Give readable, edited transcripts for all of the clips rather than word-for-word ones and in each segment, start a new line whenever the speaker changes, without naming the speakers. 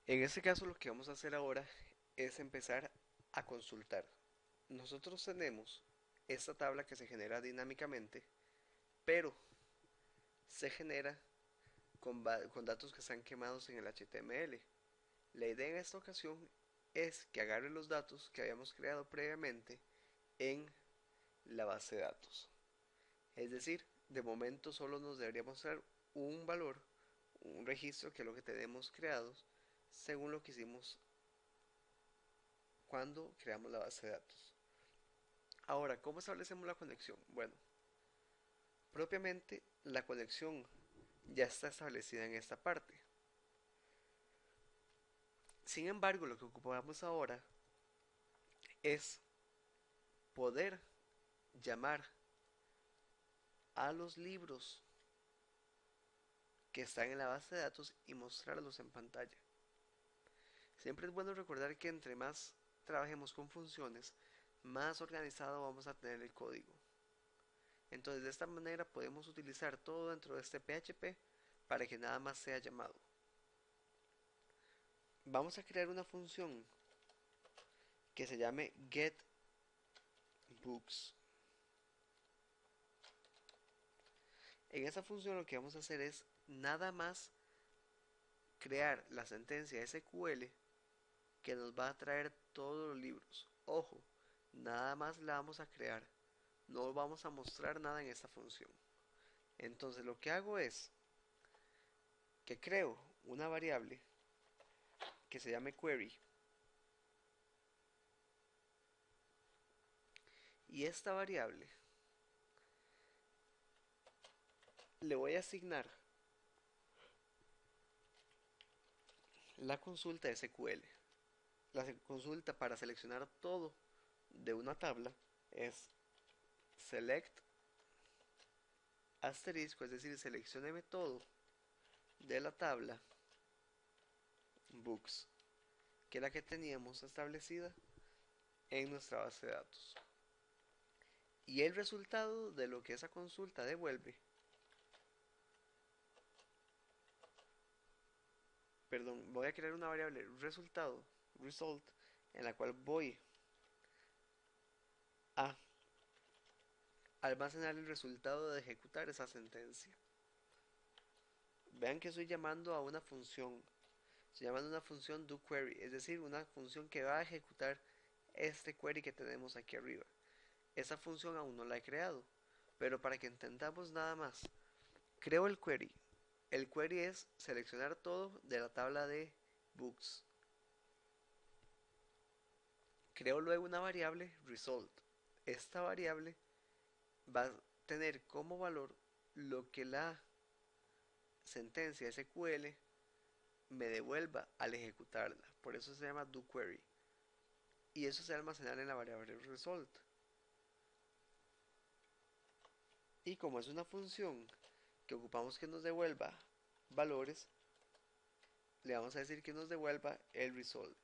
En este caso lo que vamos a hacer ahora es empezar a consultar. Nosotros tenemos esta tabla que se genera dinámicamente, pero se genera con datos que están quemados en el HTML. La idea en esta ocasión es que agarre los datos que habíamos creado previamente en la base de datos. Es decir, de momento solo nos debería mostrar un valor, un registro que es lo que tenemos creados según lo que hicimos cuando creamos la base de datos. Ahora, ¿cómo establecemos la conexión? Bueno, propiamente la conexión ya está establecida en esta parte. Sin embargo, lo que ocupamos ahora es poder llamar a los libros que están en la base de datos y mostrarlos en pantalla. Siempre es bueno recordar que entre más trabajemos con funciones, más organizado vamos a tener el código. Entonces de esta manera podemos utilizar todo dentro de este PHP para que nada más sea llamado. Vamos a crear una función que se llame getBooks. En esa función lo que vamos a hacer es nada más crear la sentencia SQL que nos va a traer todos los libros. Ojo, nada más la vamos a crear. No vamos a mostrar nada en esta función. Entonces lo que hago es que creo una variable que se llame query. Y esta variable le voy a asignar la consulta SQL. La consulta para seleccionar todo de una tabla es select asterisco, es decir, seleccioneme todo de la tabla books, que es la que teníamos establecida en nuestra base de datos. Y el resultado de lo que esa consulta devuelve, perdón, voy a crear una variable resultado, result, en la cual voy a almacenar el resultado de ejecutar esa sentencia. Vean que estoy llamando a una función, estoy llamando a una función doQuery, es decir, una función que va a ejecutar este query que tenemos aquí arriba. Esa función aún no la he creado, pero para que entendamos nada más, creo el query. El query es seleccionar todo de la tabla de books. Creo luego una variable result. Esta variable va a tener como valor lo que la sentencia SQL me devuelva al ejecutarla. Por eso se llama doQuery. Y eso se va a almacenar en la variable result. Y como es una función que ocupamos que nos devuelva valores, le vamos a decir que nos devuelva el result.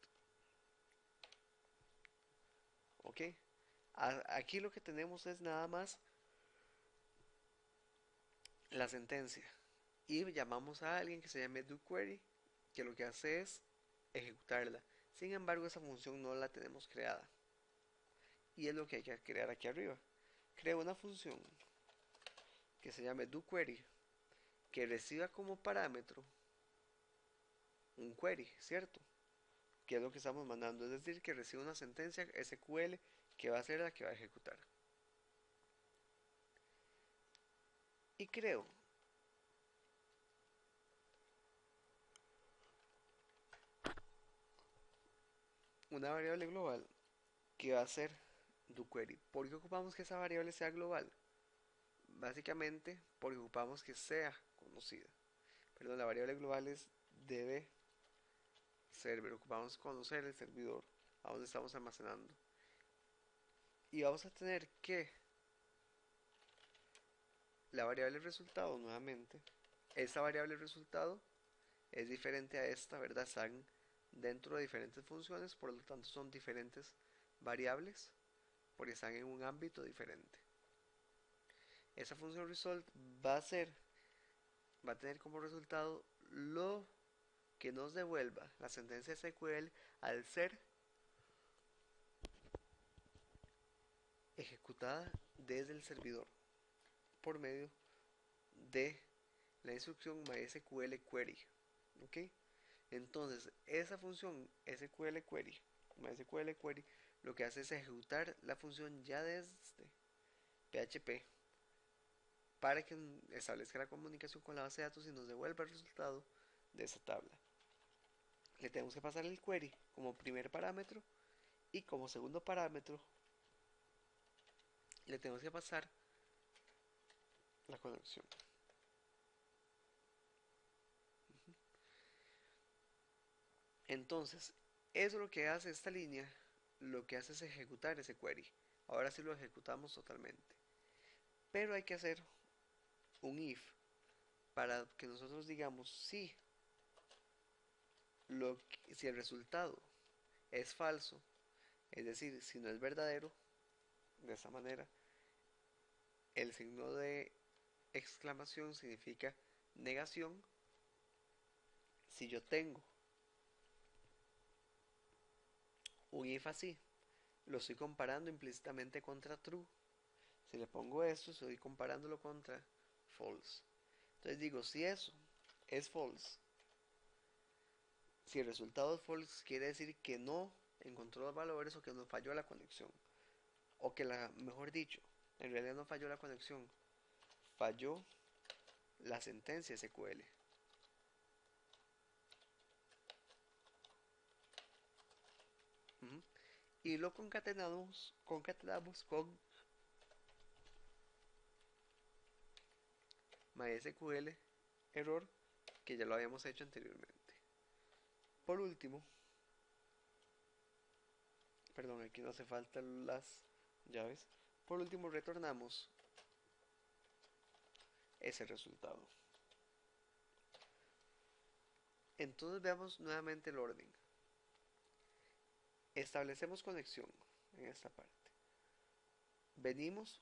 ¿Ok? Aquí lo que tenemos es nada más la sentencia. Y llamamos a alguien que se llame doQuery, que lo que hace es ejecutarla. Sin embargo, esa función no la tenemos creada. Y es lo que hay que crear aquí arriba. Creo una función que se llame doQuery, que reciba como parámetro un query, ¿cierto? Que es lo que estamos mandando, es decir, que recibe una sentencia SQL que va a ser la que va a ejecutar. Y creo una variable global que va a ser doQuery. ¿Por qué ocupamos que esa variable sea global? Básicamente porque ocupamos que sea conocida. Perdón, la variable global es debe server. Ocupamos conocer el servidor a donde estamos almacenando. Y vamos a tener que la variable resultado nuevamente. Esta variable resultado es diferente a esta, ¿verdad? Están dentro de diferentes funciones, por lo tanto son diferentes variables porque están en un ámbito diferente. Esa función result va a ser, va a tener como resultado lo que nos devuelva la sentencia SQL al ser ejecutada desde el servidor por medio de la instrucción MySQL query. ¿Ok? Entonces, esa función SQL query, MySQL query, lo que hace es ejecutar la función ya desde PHP para que establezca la comunicación con la base de datos y nos devuelva el resultado de esa tabla. Le tenemos que pasar el query como primer parámetro y como segundo parámetro le tenemos que pasar la conexión. Entonces, eso lo que hace esta línea, lo que hace es ejecutar ese query. Ahora sí lo ejecutamos totalmente. Pero hay que hacer un if para que nosotros digamos si el resultado es falso, es decir, si no es verdadero, de esa manera, el signo de exclamación significa negación. Si yo tengo un if así, lo estoy comparando implícitamente contra true. Si le pongo esto, estoy comparándolo contra false. Entonces digo, si eso es false, si el resultado es false, quiere decir que no encontró los valores o que nos falló la conexión. O que mejor dicho, en realidad no falló la conexión, falló la sentencia SQL. Y lo concatenamos con MySQL error, que ya lo habíamos hecho anteriormente. Por último, perdón, aquí no hace falta las llaves. Por último, retornamos ese resultado. Entonces veamos nuevamente el orden. Establecemos conexión en esta parte. Venimos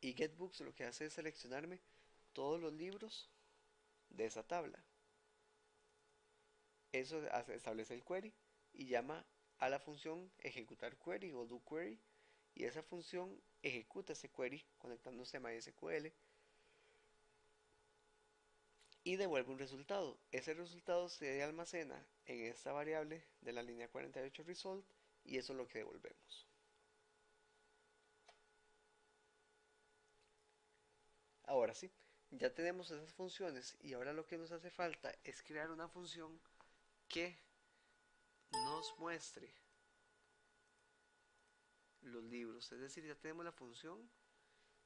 y GetBooks lo que hace es seleccionarme todos los libros de esa tabla. Eso establece el query y llama a la función ejecutar query o do query, y esa función ejecuta ese query conectándose a MySQL y devuelve un resultado. Ese resultado se almacena en esta variable de la línea 48 result, y eso es lo que devolvemos. Ahora sí, ya tenemos esas funciones y ahora lo que nos hace falta es crear una función que nos muestre los libros. Es decir, ya tenemos la función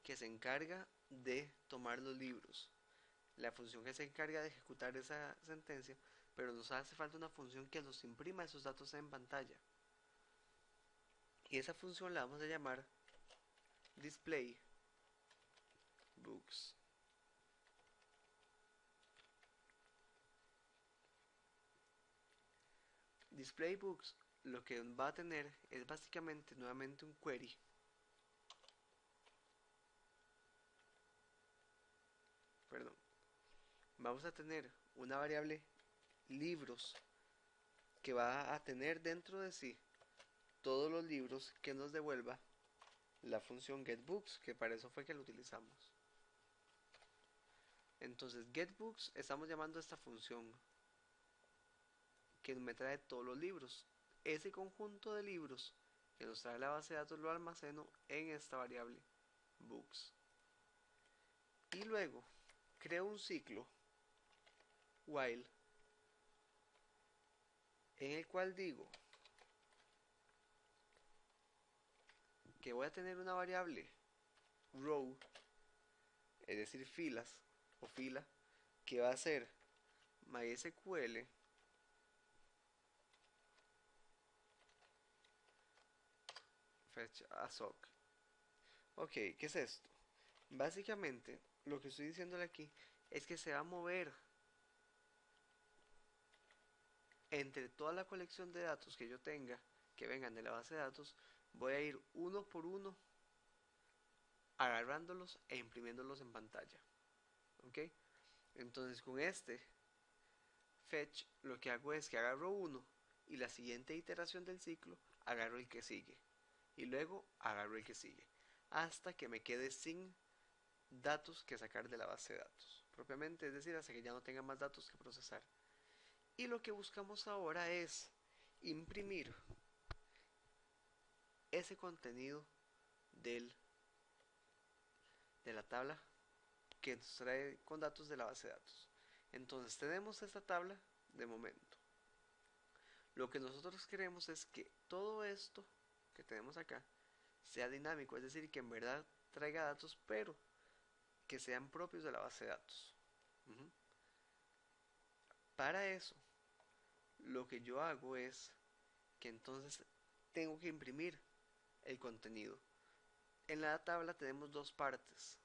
que se encarga de tomar los libros, la función que se encarga de ejecutar esa sentencia, pero nos hace falta una función que nos imprima esos datos en pantalla. Y esa función la vamos a llamar display books. Display books lo que va a tener es básicamente nuevamente un query. Perdón. Vamos a tener una variable libros que va a tener dentro de sí todos los libros que nos devuelva la función getBooks, que para eso fue que lo utilizamos. Entonces getBooks, estamos llamando a esta función que me trae todos los libros. Ese conjunto de libros que nos trae la base de datos lo almaceno en esta variable books. Y luego creo un ciclo while en el cual digo que voy a tener una variable row, es decir, filas o fila, que va a ser MySQL fetch assoc. Ok, ¿qué es esto? Básicamente, lo que estoy diciéndole aquí es que se va a mover entre toda la colección de datos que yo tenga, que vengan de la base de datos, voy a ir uno por uno agarrándolos e imprimiéndolos en pantalla. ¿Ok? Entonces con este fetch, lo que hago es que agarro uno y la siguiente iteración del ciclo agarro el que sigue y luego agarro el que sigue hasta que me quede sin datos que sacar de la base de datos propiamente, es decir, hasta que ya no tenga más datos que procesar. Y lo que buscamos ahora es imprimir ese contenido del, de la tabla que nos trae con datos de la base de datos. Entonces tenemos esta tabla de momento. Lo que nosotros queremos es que todo esto que tenemos acá sea dinámico, es decir, que en verdad traiga datos, pero que sean propios de la base de datos. Uh-huh. Para eso, lo que yo hago es que entonces tengo que imprimir el contenido. En la tabla tenemos dos partes.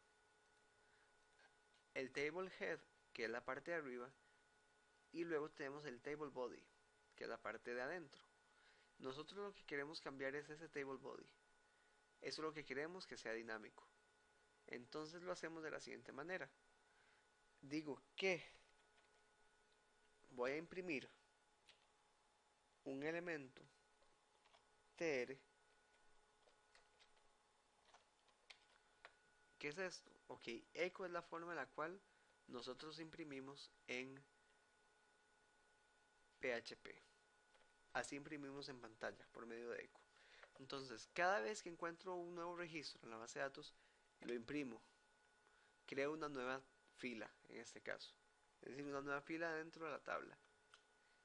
El table head, que es la parte de arriba, y luego tenemos el table body, que es la parte de adentro. Nosotros lo que queremos cambiar es ese table body. Eso es lo que queremos que sea dinámico. Entonces lo hacemos de la siguiente manera. Digo que voy a imprimir un elemento tr. ¿Qué es esto? Ok, echo es la forma en la cual nosotros imprimimos en PHP. Así imprimimos en pantalla por medio de echo. Entonces, cada vez que encuentro un nuevo registro en la base de datos, lo imprimo. Creo una nueva fila, en este caso. Es decir, una nueva fila dentro de la tabla.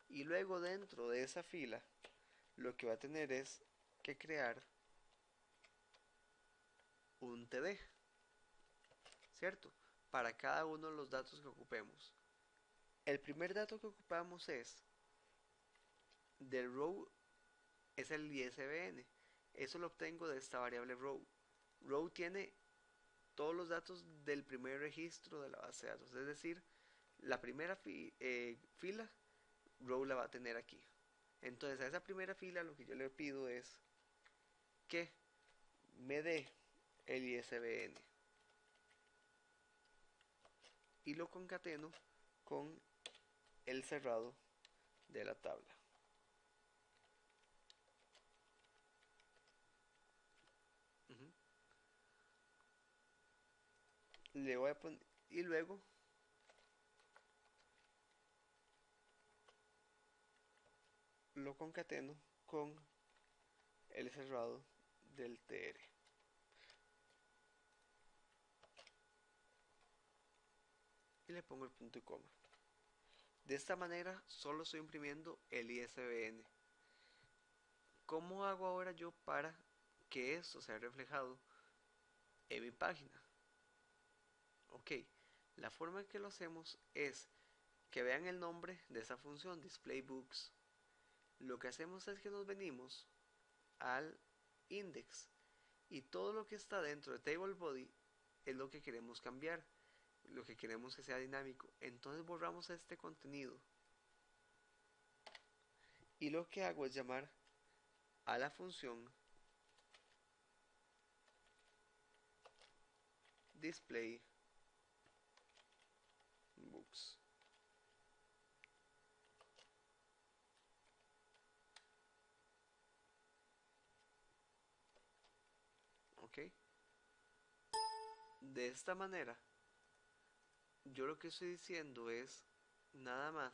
Y luego dentro de esa fila, lo que va a tener es que crear un TD, ¿cierto? Para cada uno de los datos que ocupemos. El primer dato que ocupamos es del row, es el ISBN. Eso lo obtengo de esta variable row. Row tiene todos los datos del primer registro de la base de datos, es decir, la primera fila, row la va a tener aquí. Entonces a esa primera fila lo que yo le pido es que me dé el ISBN y lo concateno con el cerrado de la tabla. Uh-huh. Le voy a poner y luego lo concateno con el cerrado del TR y le pongo el punto y coma. De esta manera solo estoy imprimiendo el ISBN. ¿Cómo hago ahora yo para que esto sea reflejado en mi página? Ok, la forma en que lo hacemos es que vean el nombre de esa función, displaybooks. Lo que hacemos es que nos venimos al index y todo lo que está dentro de table body es lo que queremos cambiar, lo que queremos que sea dinámico. Entonces borramos este contenido y lo que hago es llamar a la función display books. Ok, de esta manera yo lo que estoy diciendo es nada más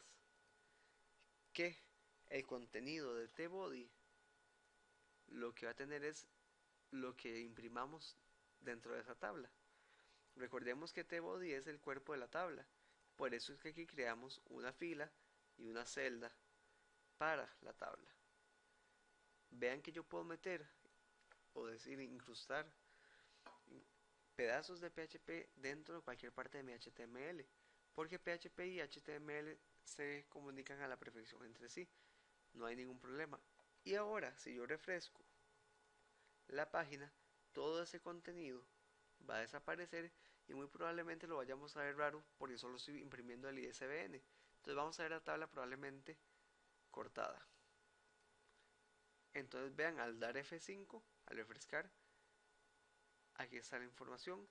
que el contenido de tbody lo que va a tener es lo que imprimamos dentro de esa tabla. Recordemos que tbody es el cuerpo de la tabla, por eso es que aquí creamos una fila y una celda para la tabla. Vean que yo puedo meter o decir incrustar pedazos de PHP dentro de cualquier parte de mi HTML, porque PHP y HTML se comunican a la perfección entre sí, no hay ningún problema. Y ahora, si yo refresco la página, todo ese contenido va a desaparecer y muy probablemente lo vayamos a ver raro porque solo estoy imprimiendo el ISBN. Entonces vamos a ver la tabla probablemente cortada. Entonces vean, al dar F5, al refrescar, aquí está la información.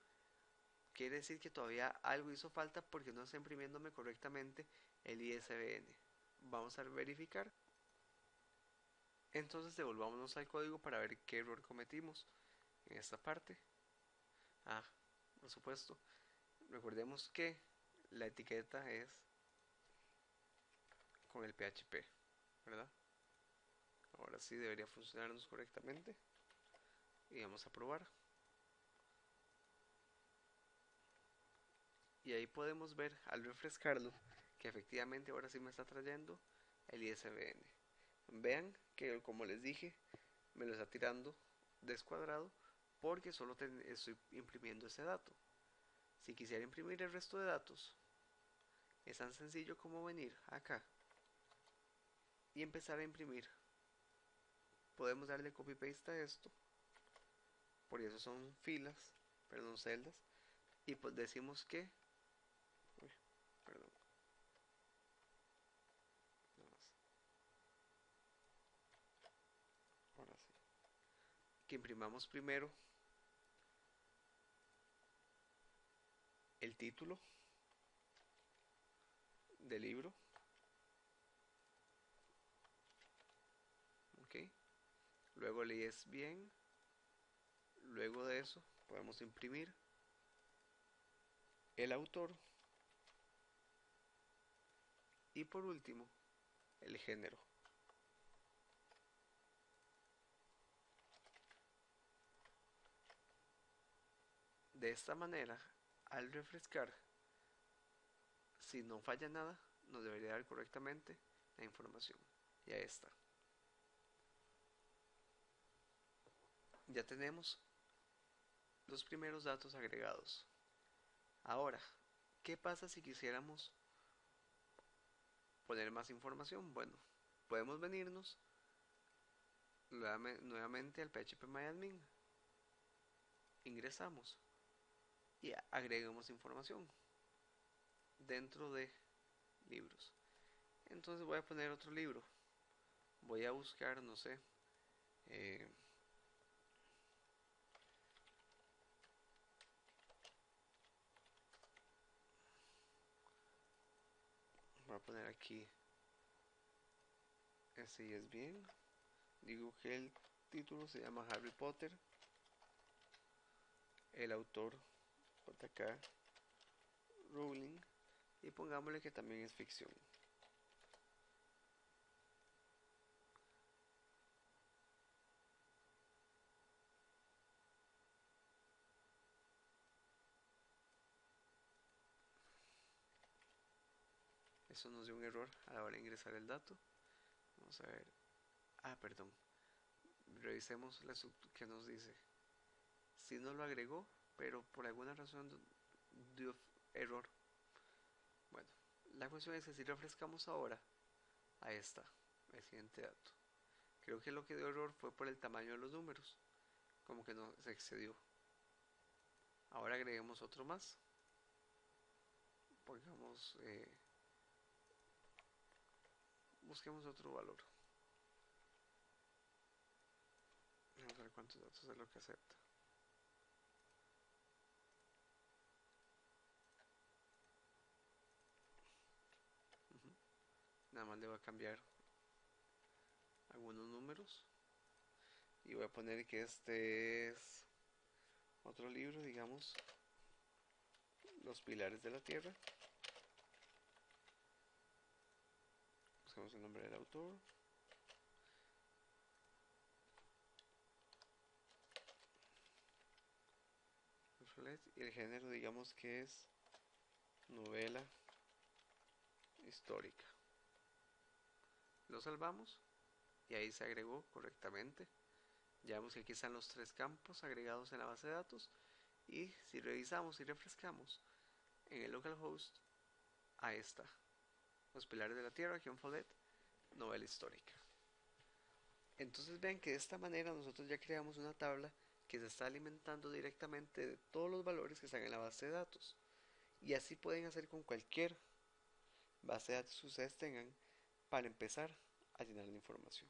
Quiere decir que todavía algo hizo falta porque no está imprimiéndome correctamente el ISBN. Vamos a verificar. Entonces devolvámonos al código para ver qué error cometimos en esta parte. Ah, por supuesto. Recordemos que la etiqueta es con el PHP, ¿verdad? Ahora sí debería funcionarnos correctamente. Y vamos a probar. Y ahí podemos ver al refrescarlo que efectivamente ahora sí me está trayendo el ISBN. Vean que como les dije me lo está tirando descuadrado porque solo estoy imprimiendo ese dato. Si quisiera imprimir el resto de datos, es tan sencillo como venir acá y empezar a imprimir. Podemos darle copy paste a esto, por eso son filas, perdón, celdas, y pues decimos que, uy, perdón, nada más, ahora sí, que imprimamos primero el título del libro, ok, luego lees bien, luego de eso podemos imprimir el autor y por último el género. De esta manera, al refrescar, si no falla nada, nos debería dar correctamente la información. Ya está. Ya tenemos los primeros datos agregados. Ahora, ¿qué pasa si quisiéramos poner más información? Bueno, podemos venirnos nuevamente al phpMyAdmin, ingresamos y agregamos información dentro de libros. Entonces voy a poner otro libro. Voy a buscar, no sé, eh, voy a poner aquí, este es bien. Digo que el título se llama Harry Potter, el autor J.K. Rowling, y pongámosle que también es ficción. Eso nos dio un error a la hora de ingresar el dato. Vamos a ver. Ah, perdón. Revisemos la que nos dice. Si no lo agregó, pero por alguna razón dio error. Bueno, la cuestión es que si refrescamos ahora, ahí está, el siguiente dato. Creo que lo que dio error fue por el tamaño de los números, como que no se excedió. Ahora agreguemos otro más. Pongamos, busquemos otro valor. Vamos a ver cuántos datos es lo que acepta. Nada más le voy a cambiar algunos números y voy a poner que este es otro libro, digamos, Los Pilares de la Tierra. Buscamos el nombre del autor. Y el género, digamos que es novela histórica. Lo salvamos y ahí se agregó correctamente. Ya vemos que aquí están los tres campos agregados en la base de datos. Y si revisamos y refrescamos en el localhost, ahí está. Los Pilares de la Tierra, John Follett, novela histórica. Entonces vean que de esta manera nosotros ya creamos una tabla que se está alimentando directamente de todos los valores que están en la base de datos. Y así pueden hacer con cualquier base de datos que ustedes tengan para empezar a llenar la información.